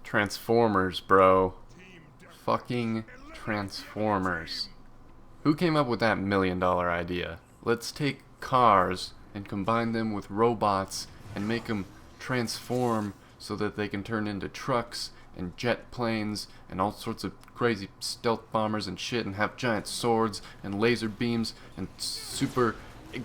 Transformers, bro. Fucking Transformers. Who came up with that $1,000,000 idea? Let's take cars and combine them with robots and make them transform so that they can turn into trucks and jet planes and all sorts of crazy stealth bombers and shit, and have giant swords and laser beams and super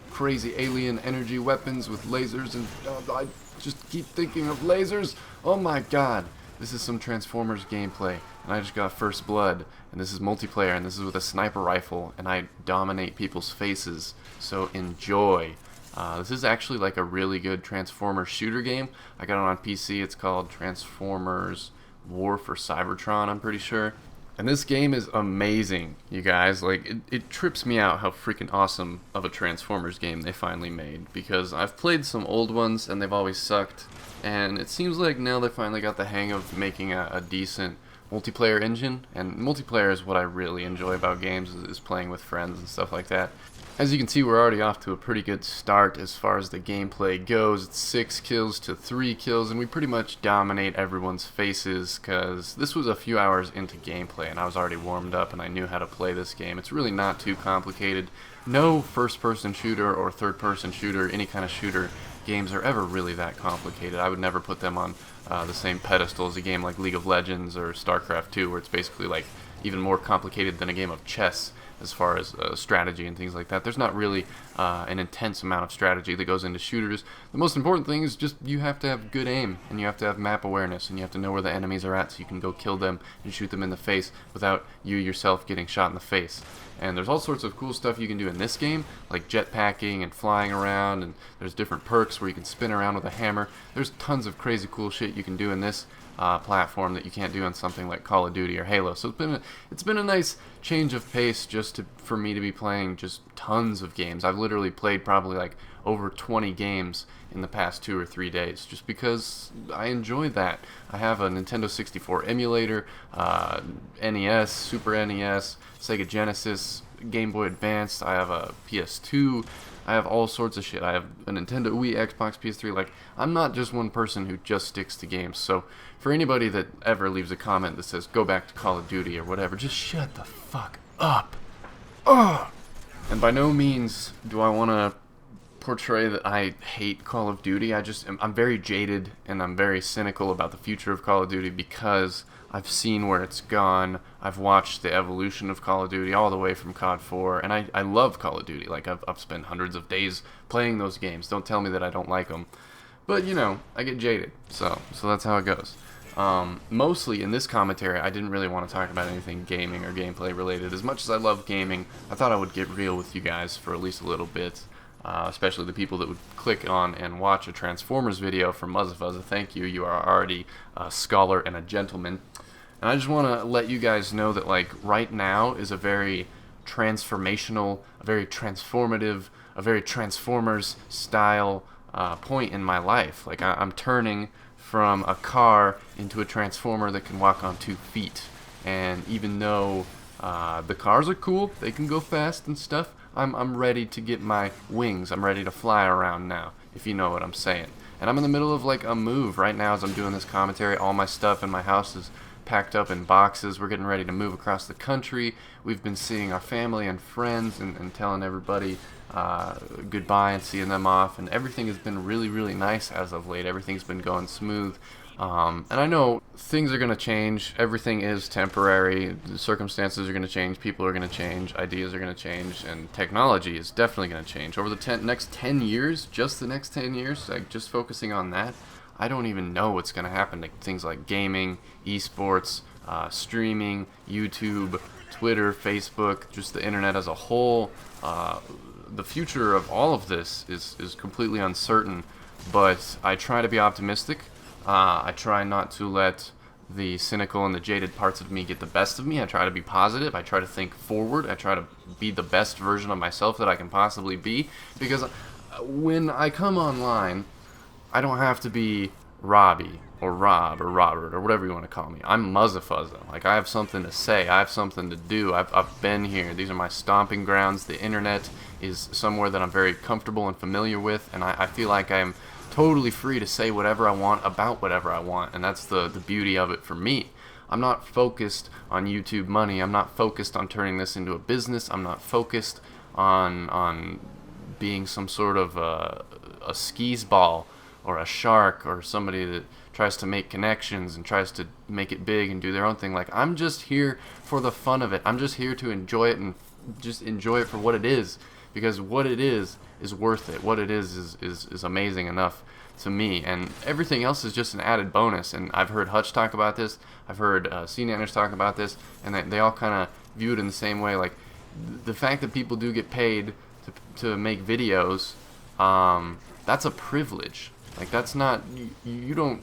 crazy alien energy weapons with lasers, and I just keep thinking of lasers. Oh my god, this is some Transformers gameplay, and I just got first blood, and this is multiplayer, and this is with a sniper rifle, and I dominate people's faces, so enjoy. This is actually like a really good Transformers shooter game. I got it on PC. It's called Transformers War for Cybertron, I'm pretty sure. And this game is amazing, you guys. Like, it trips me out how freaking awesome of a Transformers game they finally made, because I've played some old ones and they've always sucked, and it seems like now they finally got the hang of making a decent multiplayer engine, and multiplayer is what I really enjoy about games, is playing with friends and stuff like that. As you can see, we're already off to a pretty good start as far as the gameplay goes. It's 6 kills to 3 kills, and we pretty much dominate everyone's faces, because this was a few hours into gameplay, and I was already warmed up, and I knew how to play this game. It's really not too complicated. No first-person shooter or third-person shooter, any kind of shooter games are ever really that complicated. I would never put them on the same pedestal as a game like League of Legends or StarCraft 2, where it's basically like even more complicated than a game of chess as far as strategy and things like that. There's not really an intense amount of strategy that goes into shooters. The most important thing is just you have to have good aim, and you have to have map awareness, and you have to know where the enemies are at so you can go kill them and shoot them in the face without you yourself getting shot in the face. And there's all sorts of cool stuff you can do in this game, like jetpacking and flying around, and there's different perks where you can spin around with a hammer. There's tons of crazy cool shit you can do in this platform that you can't do on something like Call of Duty or Halo. So it's been a nice change of pace just for me to be playing just tons of games. I've literally played probably like over 20 games in the past 2 or 3 days, just because I enjoy that. I have a Nintendo 64 emulator, NES, Super NES, Sega Genesis, Game Boy Advance. I have a PS2. I have all sorts of shit. I have a Nintendo Wii, Xbox, PS3. Like, I'm not just one person who just sticks to games. So for anybody that ever leaves a comment that says go back to Call of Duty or whatever, just shut the fuck up. Ugh. And by no means do I want to portray that I hate Call of Duty. I'm very jaded, and I'm very cynical about the future of Call of Duty, because I've seen where it's gone. I've watched the evolution of Call of Duty all the way from COD 4, and I love Call of Duty. Like, I've spent hundreds of days playing those games. Don't tell me that I don't like them. But, you know, I get jaded, so that's how it goes. Mostly in this commentary, I didn't really want to talk about anything gaming or gameplay related. As much as I love gaming, I thought I would get real with you guys for at least a little bit. Especially the people that would click on and watch a Transformers video from Muzzafuzza. Thank you. You are already a scholar and a gentleman. And I just want to let you guys know that, like, right now is a very transformational, a very transformative, a very Transformers style point in my life. Like, I'm turning from a car into a Transformer that can walk on 2 feet. And even though the cars are cool, they can go fast and stuff, I'm ready to get my wings. I'm ready to fly around now, if you know what I'm saying. And I'm in the middle of like a move right now as I'm doing this commentary. All my stuff in my house is packed up in boxes. We're getting ready to move across the country. We've been seeing our family and friends and telling everybody goodbye and seeing them off. And everything has been really, really nice as of late. Everything's been going smooth. And I know things are going to change. Everything is temporary. The circumstances are going to change. People are going to change. Ideas are going to change. And technology is definitely going to change. Over the next 10 years, just the next 10 years, like just focusing on that, I don't even know what's going to happen to things like gaming, esports, streaming, YouTube, Twitter, Facebook, just the internet as a whole. The future of all of this is completely uncertain, but I try to be optimistic. I try not to let the cynical and the jaded parts of me get the best of me. I try to be positive. I try to think forward. I try to be the best version of myself that I can possibly be. Because when I come online, I don't have to be Robbie or Rob or Robert or whatever you want to call me. I'm Muzzafuzza. Like, I have something to say. I have something to do. I've been here. These are my stomping grounds. The internet is somewhere that I'm very comfortable and familiar with, and I feel like I'm totally free to say whatever I want about whatever I want, and that's the beauty of it for me. I'm not focused on YouTube money. I'm not focused on turning this into a business. I'm not focused on being some sort of a skis ball or a shark or somebody that tries to make connections and tries to make it big and do their own thing. Like, I'm just here for the fun of it. I'm just here to enjoy it and just enjoy it for what it is, because what it is worth it. What it is amazing enough to me, and everything else is just an added bonus. And I've heard Hutch talk about this, I've heard CNanners talk about this, and they all kind of view it in the same way. Like, the fact that people do get paid to make videos, that's a privilege. Like, that's not, you don't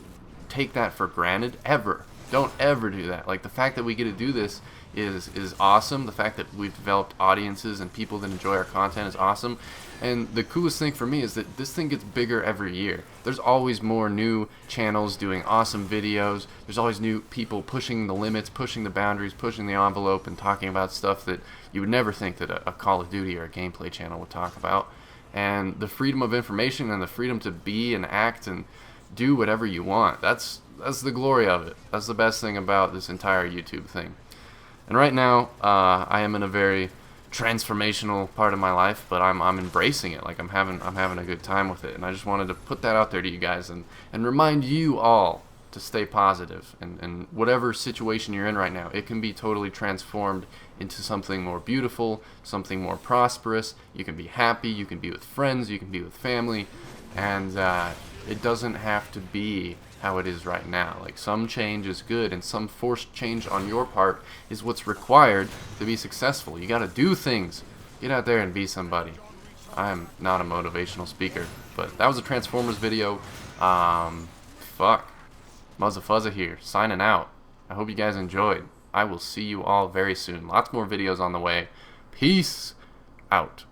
take that for granted, ever. Don't ever do that. Like, the fact that we get to do this is awesome. The fact that we've developed audiences and people that enjoy our content is awesome. And the coolest thing for me is that this thing gets bigger every year. There's always more new channels doing awesome videos. There's always new people pushing the limits, pushing the boundaries, pushing the envelope, and talking about stuff that you would never think that a Call of Duty or a gameplay channel would talk about. And the freedom of information and the freedom to be and act and do whatever you want, that's the glory of it. That's the best thing about this entire YouTube thing. And right now, I am in a very transformational part of my life, but I'm embracing it. Like, I'm having a good time with it, and I just wanted to put that out there to you guys and remind you all to stay positive. And whatever situation you're in right now, it can be totally transformed into something more beautiful, something more prosperous. You can be happy, you can be with friends, you can be with family, and it doesn't have to be how it is right now. Like, some change is good, and some forced change on your part is what's required to be successful. You gotta do things. Get out there and be somebody. I'm not a motivational speaker, but that was a Transformers video. Fuck. Muzzafuzza here, signing out. I hope you guys enjoyed. I will see you all very soon. Lots more videos on the way. Peace out.